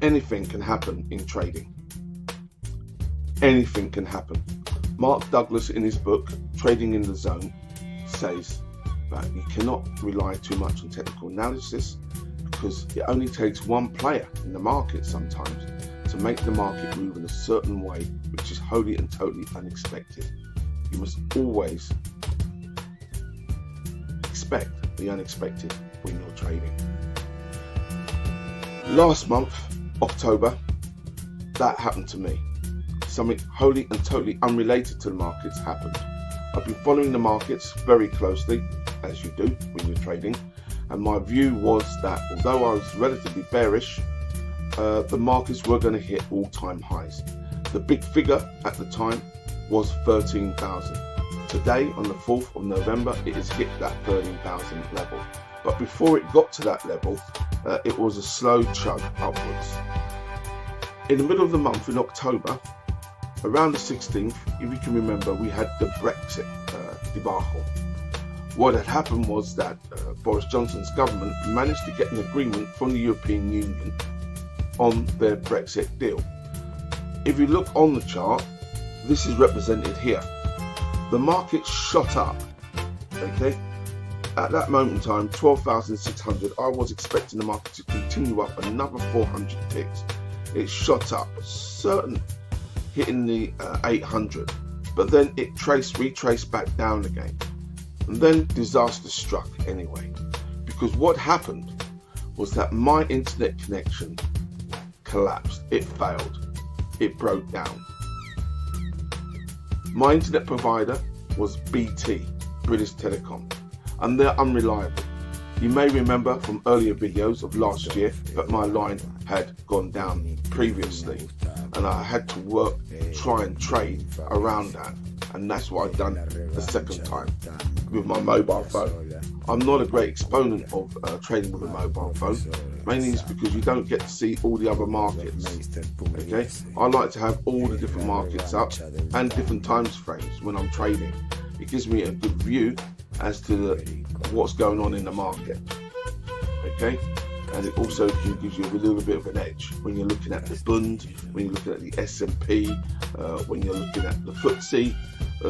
anything can happen in trading. Anything can happen. Mark Douglas, in his book Trading in the Zone, says that you cannot rely too much on technical analysis, because it only takes one player in the market sometimes to make the market move in a certain way, which is wholly and totally unexpected. You must always expect the unexpected when you're trading. Last month, October, that happened to me. Something wholly and totally unrelated to the markets happened. I've been following the markets very closely, as you do when you're trading, and my view was that although I was relatively bearish, the markets were going to hit all-time highs. The big figure at the time was 13,000. Today, on the 4th of November, it has hit that 13,000 level. But before it got to that level, it was a slow chug upwards. In the middle of the month, in October, around the 16th, if you can remember, we had the Brexit debacle. What had happened was that Boris Johnson's government managed to get an agreement from the European Union on their Brexit deal. If you look on the chart, this is represented here. The market shot up, okay? At that moment in time, 12,600, I was expecting the market to continue up another 400 ticks. It shot up, certain hitting the 800, but then it retraced back down again. And then disaster struck anyway, because what happened was that my internet connection collapsed. It failed. It broke down. My internet provider was BT, British Telecom, and they're unreliable. You may remember from earlier videos of last year that my line had gone down previously, and I had to try and trade around that, and that's what I've done the second time with my mobile phone. I'm not a great exponent of trading with a mobile phone, mainly it's because you don't get to see all the other markets. Okay, I like to have all the different markets up and different time frames when I'm trading. It gives me a good view as to what's going on in the market. Okay, and it also gives you a little bit of an edge when you're looking at the Bund, when you're looking at the S&P, when you're looking at the FTSE.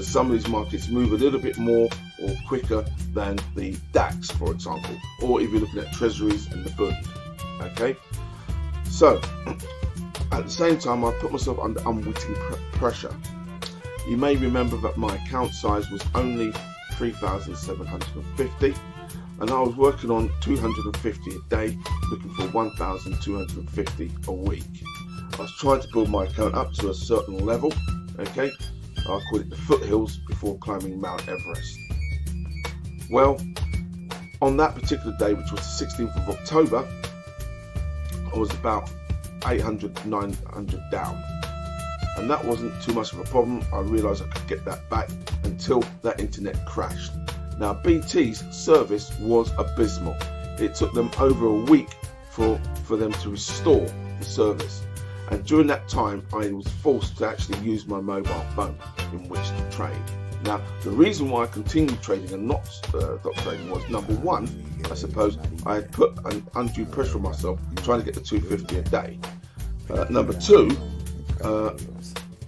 Some of these markets move a little bit more or quicker than the DAX, for example, or if you're looking at treasuries and the Bund. Okay, so at the same time, I put myself under unwitting pressure. You may remember that my account size was only 3,750, and I was working on 250 a day, looking for 1,250 a week. I was trying to build my account up to a certain level. Okay, I call it the foothills before climbing Mount Everest. Well, on that particular day, which was the 16th of October, I was about 800, 900 down. And that wasn't too much of a problem. I realised I could get that back until that internet crashed. Now, BT's service was abysmal. It took them over a week for them to restore the service. And during that time, I was forced to actually use my mobile phone in which to trade. Now, the reason why I continued trading and not stopped trading was, number one, I suppose I had put an undue pressure on myself trying to get to 250 a day. Number two, I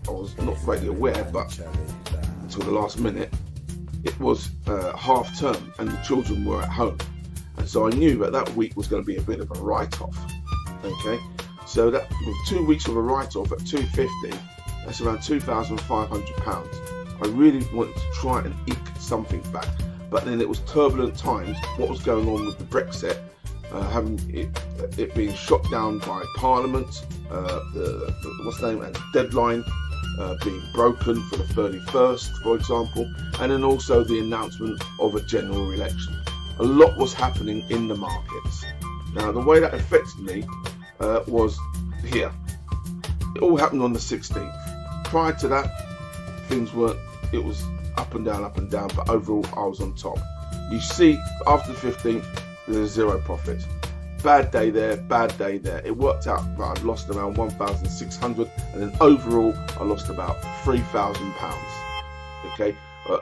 was not greatly aware, but until the last minute, it was half term and the children were at home. And so I knew that that week was going to be a bit of a write-off. Okay, so that with 2 weeks of a write-off at 250, that's around £2,500. I really wanted to try and eke something back, but then it was turbulent times. What was going on with the Brexit, having it being shot down by Parliament, what's the name, and the deadline being broken for the 31st, for example, and then also the announcement of a general election. A lot was happening in the markets. Now, the way that affected me was here. It all happened on the 16th. Prior to that, things weren't, it was up and down, but overall I was on top. You see, after the 15th, there's zero profit. Bad day there, bad day there. It worked out that I'd lost around 1,600, and then overall I lost about £3,000, okay,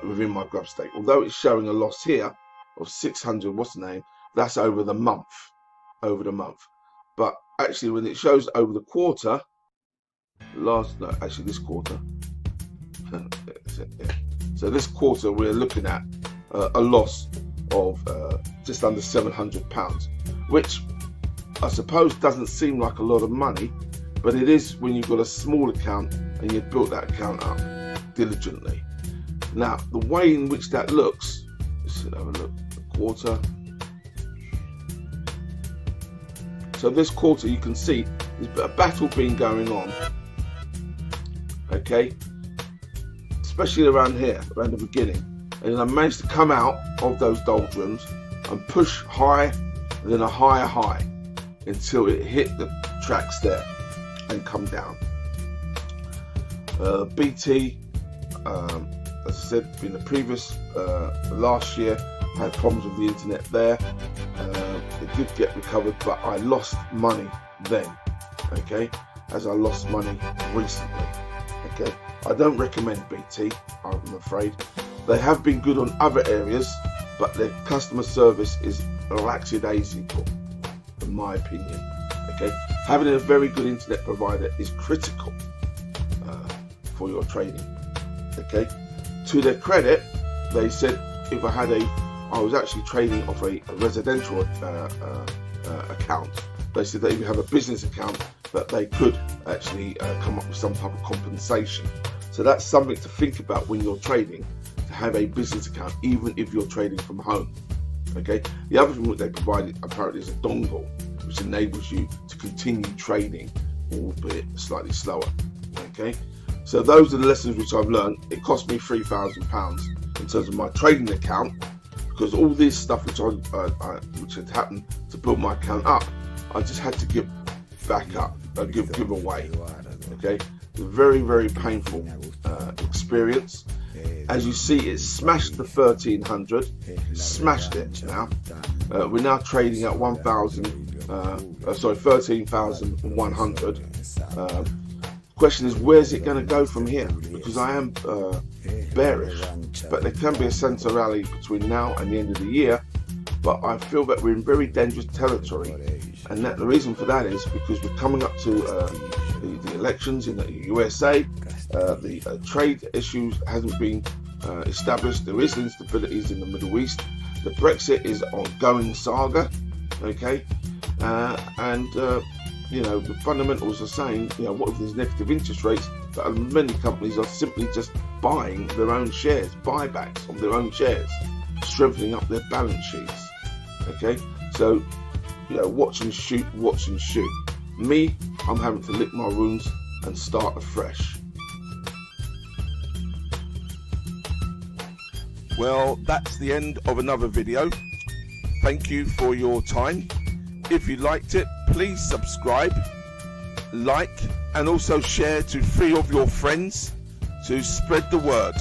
within my grub stake. Although it's showing a loss here of 600, what's the name? That's over the month, But actually when it shows over the quarter, this quarter. So this quarter we're looking at a loss of just under £700, which I suppose doesn't seem like a lot of money, but it is when you've got a small account and you've built that account up diligently. Now, the way in which that looks, let's have a look, the quarter. So this quarter, you can see there's a battle been going on, okay, especially around here, around the beginning. And then I managed to come out of those doldrums and push high, and then a higher high until it hit the tracks there and come down. BT, as I said, in the previous, last year, had problems with the internet there. It did get recovered, but I lost money then, okay, as I lost money recently, okay. I don't recommend BT, I'm afraid. They have been good on other areas, but their customer service is lackadaisical, in my opinion, okay. Having a very good internet provider is critical for your trading, okay. To their credit, they said if I was actually trading off a residential account. They said that if you have a business account, that they could actually come up with some type of compensation. So that's something to think about when you're trading, to have a business account, even if you're trading from home. Okay. The other thing that they provided apparently is a dongle, which enables you to continue trading, albeit slightly slower. Okay. So those are the lessons which I've learned. It cost me £3,000 in terms of my trading account, because all this stuff which had happened to build my account up, I just had to give back up, give away. Okay, very, very painful experience. As you see, it smashed the 1300, smashed it now. We're now trading at 13,100. Question is, where's it going to go from here? Because I am bearish, but there can be a centre rally between now and the end of the year. But I feel that we're in very dangerous territory, and that the reason for that is because we're coming up to the elections in the USA. The trade issues hasn't been established. There is instabilities in the Middle East. The Brexit is an ongoing saga. Okay, you know, the fundamentals are saying, you know, what if there's negative interest rates, that many companies are simply just buying their own shares, buybacks of their own shares, strengthening up their balance sheets. Okay, so, you know, watch and shoot, watch and shoot. Me, I'm having to lick my wounds and start afresh. Well, that's the end of another video. Thank you for your time. If you liked it, please subscribe, like, and also share to 3 of your friends to spread the word.